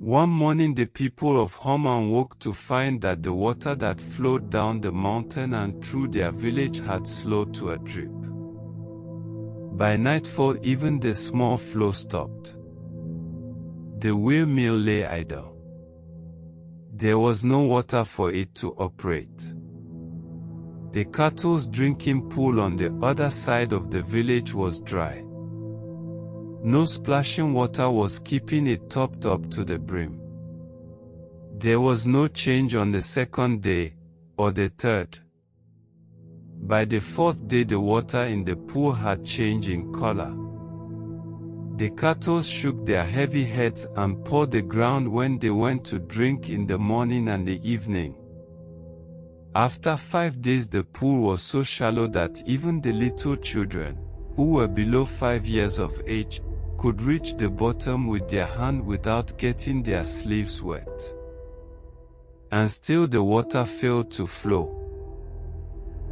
One morning the people of Homand woke to find that the water that flowed down the mountain and through their village had slowed to a drip. By nightfall even the small flow stopped. The windmill lay idle. There was no water for it to operate. The cattle's drinking pool on the other side of the village was dry. No splashing water was keeping it topped up to the brim. There was no change on the second day, or the third. By the fourth day the water in the pool had changed in color. The cattle shook their heavy heads and pawed the ground when they went to drink in the morning and the evening. After 5 days the pool was so shallow that even the little children, who were below 5 years of age, could reach the bottom with their hand without getting their sleeves wet. And still the water failed to flow.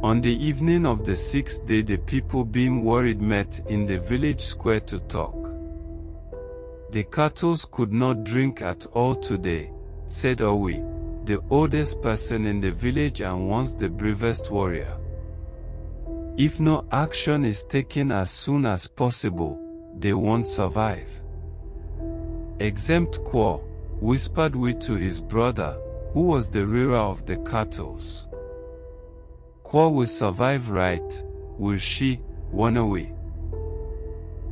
On the evening of the 6th day the people, being worried, met in the village square to talk. The cattle could not drink at all today, said Owi, the oldest person in the village and once the bravest warrior. If no action is taken as soon as possible, they won't survive. Exempt Quo, whispered Wi to his brother, who was the rearer of the cattle. Quo will survive, right, will she, Wanawi?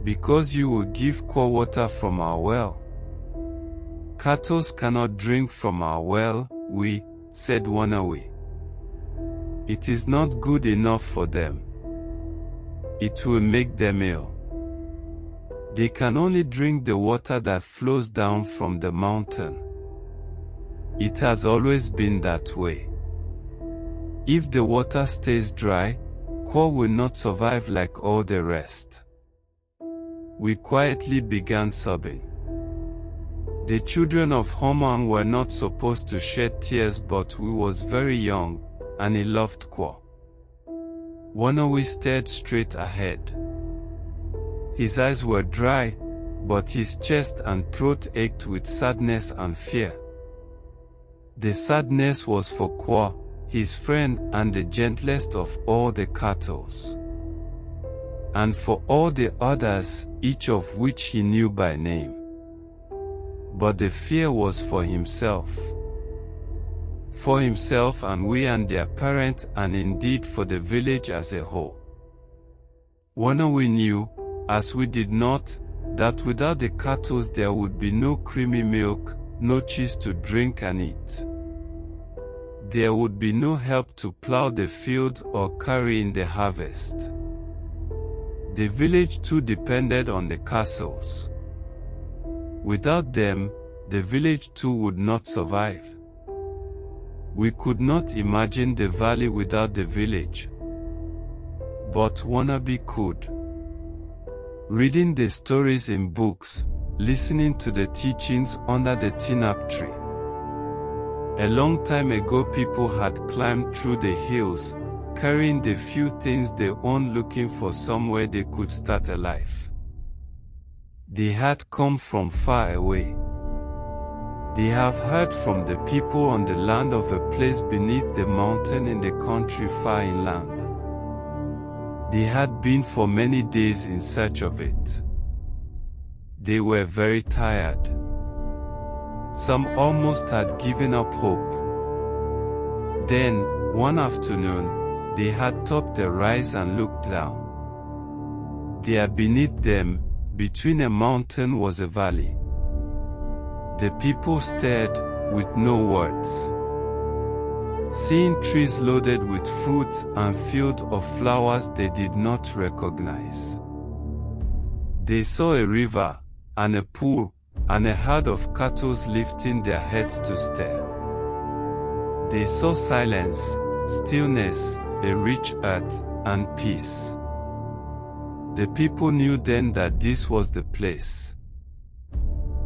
Because you will give Quo water from our well. Cattle cannot drink from our well, we, said Wanawi. It is not good enough for them. It will make them ill. They can only drink the water that flows down from the mountain. It has always been that way. If the water stays dry, Quo will not survive like all the rest. We quietly began sobbing. The children of Homand were not supposed to shed tears, but we was very young, and he loved Quo. Wanawi stared straight ahead. His eyes were dry, but his chest and throat ached with sadness and fear. The sadness was for Quo, his friend and the gentlest of all the cattle, and for all the others, each of which he knew by name. But the fear was for himself. For himself and we and their parent, and indeed for the village as a whole. Wanawi knew, as we did not, that without the cattle there would be no creamy milk, no cheese to drink and eat. There would be no help to plow the field or carry in the harvest. The village too depended on the castles. Without them, the village too would not survive. We could not imagine the valley without the village. But Wanabi could. Reading the stories in books, listening to the teachings under the tinap tree. A long time ago people had climbed through the hills, carrying the few things they owned, looking for somewhere they could start a life. They had come from far away. They have heard from the people on the land of a place beneath the mountain in the country far inland. They had been for many days in search of it. They were very tired. Some almost had given up hope. Then, one afternoon, they had topped a rise and looked down. There beneath them, between a mountain, was a valley. The people stared, with no words. Seeing trees loaded with fruits and fields of flowers they did not recognize. They saw a river, and a pool, and a herd of cattle lifting their heads to stare. They saw silence, stillness, a rich earth, and peace. The people knew then that this was the place.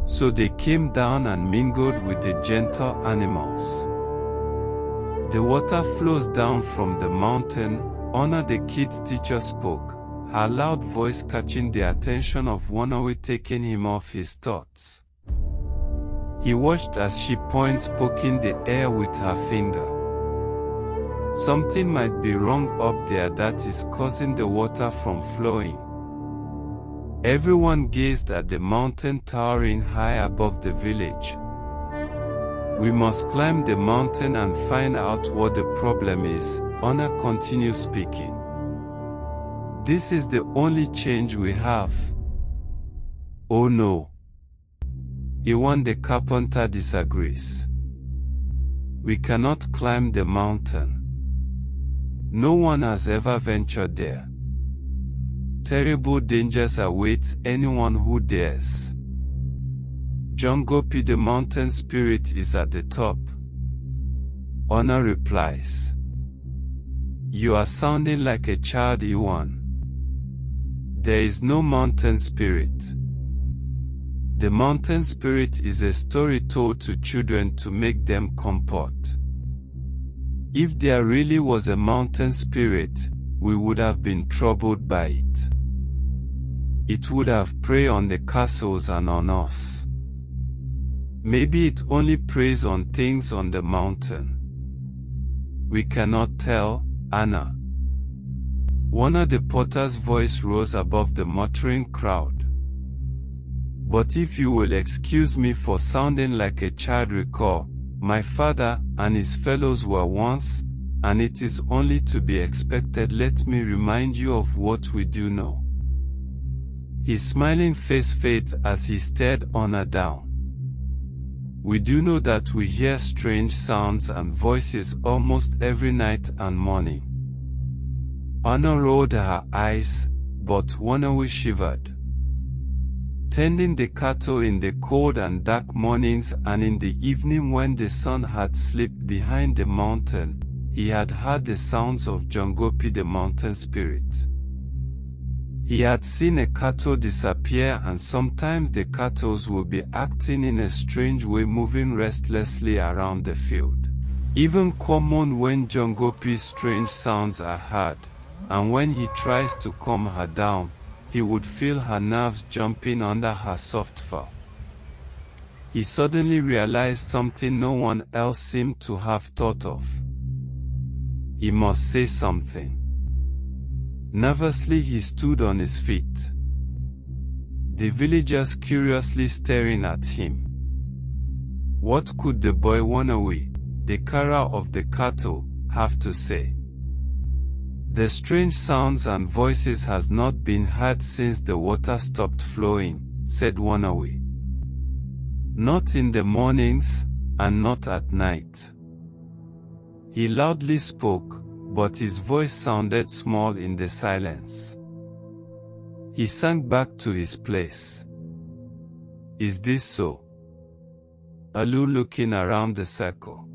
So they came down and mingled with the gentle animals. The water flows down from the mountain, Honor the kid's teacher spoke, her loud voice catching the attention of Wanawi, taking him off his thoughts. He watched as she points, poking the air with her finger. Something might be wrong up there that is causing the water from flowing. Everyone gazed at the mountain towering high above the village. We must climb the mountain and find out what the problem is, Anna continued speaking. This is the only change we have. Oh no. Iwan the carpenter disagrees. We cannot climb the mountain. No one has ever ventured there. Terrible dangers await anyone who dares. Jongopi the mountain spirit is at the top. Anna replies. You are sounding like a child, Iwan. There is no mountain spirit. The mountain spirit is a story told to children to make them comport. If there really was a mountain spirit, we would have been troubled by it. It would have preyed on the castles and on us. Maybe it only preys on things on the mountain. We cannot tell, Anna. One of the potter's voice rose above the muttering crowd. But if you will excuse me for sounding like a child, recall, my father and his fellows were once, and it is only to be expected. Let me remind you of what we do know. His smiling face faded as he stared Anna down. We do know that we hear strange sounds and voices almost every night and morning. Anna rolled her eyes, but Wanawi shivered. Tending the cattle in the cold and dark mornings and in the evening when the sun had slipped behind the mountain, he had heard the sounds of Jongopi the mountain spirit. He had seen a cattle disappear, and sometimes the cattle would be acting in a strange way, moving restlessly around the field. Even common when Jongopi's strange sounds are heard, and when he tries to calm her down, he would feel her nerves jumping under her soft fur. He suddenly realized something no one else seemed to have thought of. He must say something. Nervously he stood on his feet. The villagers curiously staring at him. What could the boy Wanawi, the carer of the cattle, have to say? The strange sounds and voices has not been heard since the water stopped flowing, said Wanawi. Not in the mornings, and not at night. He loudly spoke, but his voice sounded small in the silence. He sank back to his place. Is this so? Alu looking around the circle.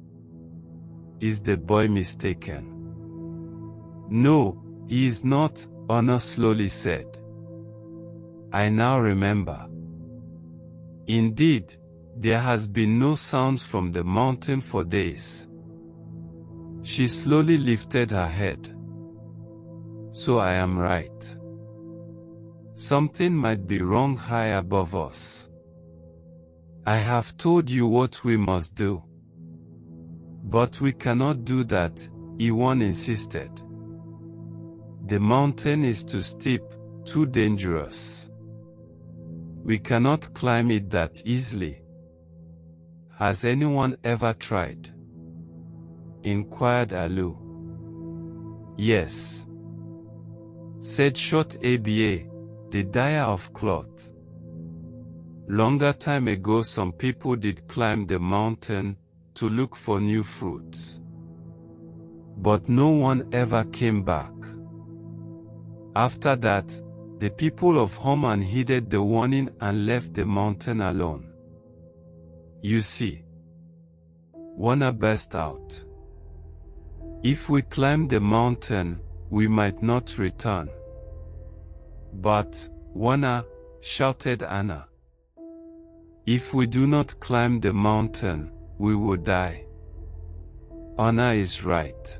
Is the boy mistaken? No, he is not, Anna slowly said. I now remember. Indeed, there has been no sounds from the mountain for days. She slowly lifted her head. So I am right. Something might be wrong high above us. I have told you what we must do. But we cannot do that, Iwan insisted. The mountain is too steep, too dangerous. We cannot climb it that easily. Has anyone ever tried? Inquired Alu. Yes, said short Aba, the dyer of cloth. Longer time ago some people did climb the mountain to look for new fruits. But no one ever came back. After that, the people of Homand heeded the warning and left the mountain alone. You see, Wana burst out. If we climb the mountain, we might not return. But, Wana, shouted Anna. If we do not climb the mountain, we will die. Anna is right.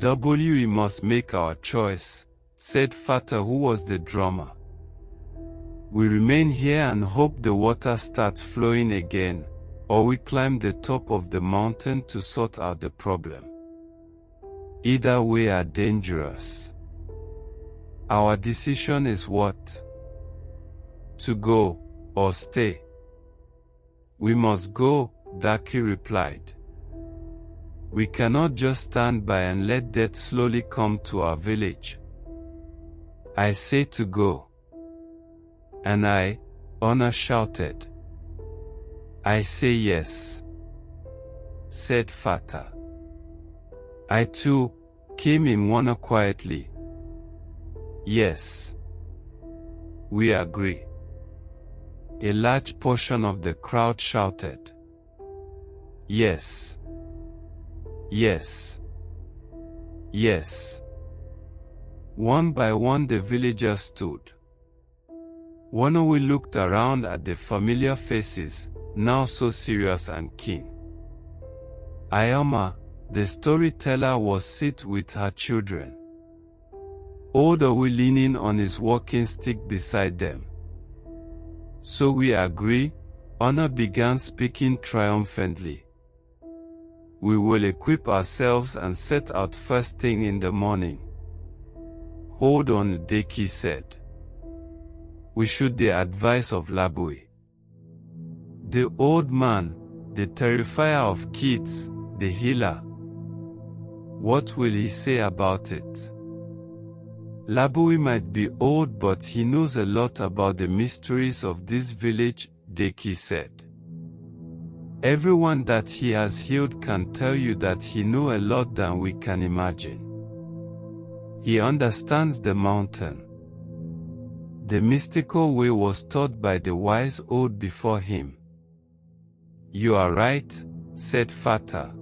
We must make our choice, said Fatah, who was the drummer. We remain here and hope the water starts flowing again, or we climb the top of the mountain to sort out the problem. Either way are dangerous. Our decision is what? To go, or stay. We must go, Daki replied. We cannot just stand by and let death slowly come to our village. I say to go. And I, Honor shouted. I say yes, said Fata. I too, came in Wana quietly. Yes. We agree. A large portion of the crowd shouted. Yes. Yes. Yes. One by one the villagers stood. Wanawi looked around at the familiar faces, now so serious and keen. Ayama, the storyteller, was sit with her children. Old Owi leaning on his walking stick beside them. So we agree, Honor began speaking triumphantly. We will equip ourselves and set out first thing in the morning. Hold on, Deki said. We should the advice of Labawhy. The old man, the terrifier of kids, the healer. What will he say about it? Labawhy might be old, but he knows a lot about the mysteries of this village, Deki said. Everyone that he has healed can tell you that he knows a lot than we can imagine. He understands the mountain. The mystical way was taught by the wise old before him. You are right, said Fata.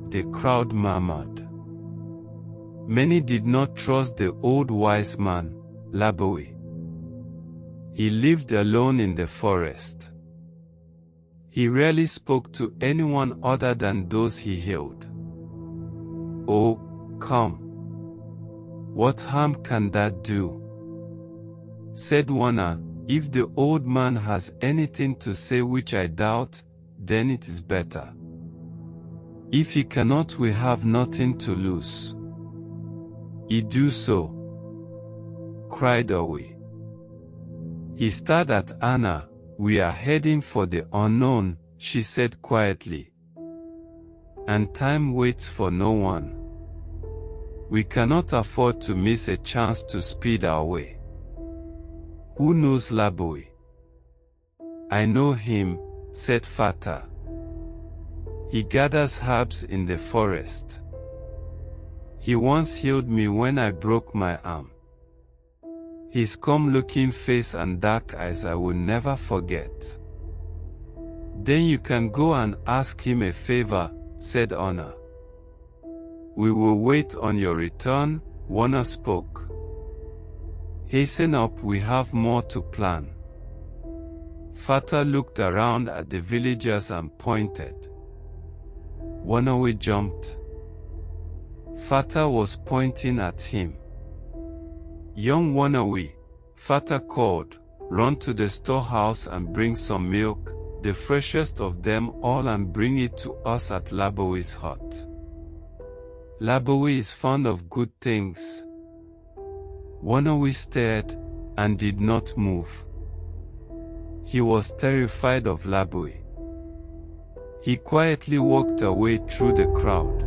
The crowd murmured. Many did not trust the old wise man, Labawhy. He lived alone in the forest. He rarely spoke to anyone other than those he healed. Oh, come. What harm can that do? Said Wana, if the old man has anything to say, which I doubt, then it is better. If he cannot, we have nothing to lose. He do so, cried Owi. He stared at Anna. We are heading for the unknown, she said quietly. And time waits for no one. We cannot afford to miss a chance to speed our way. Who knows Labawhy? I know him, said Fata. He gathers herbs in the forest. He once healed me when I broke my arm. His calm-looking face and dark eyes I will never forget. Then you can go and ask him a favor, said Honor. We will wait on your return, Wana spoke. Hasten up, we have more to plan. Fata looked around at the villagers and pointed. Wanawi jumped. Fata was pointing at him. Young Wanawi, Fata called, run to the storehouse and bring some milk, the freshest of them all, and bring it to us at Labawhy's hut. Labawhy is fond of good things. Wanawi stared, and did not move. He was terrified of Labawhy. He quietly walked away through the crowd.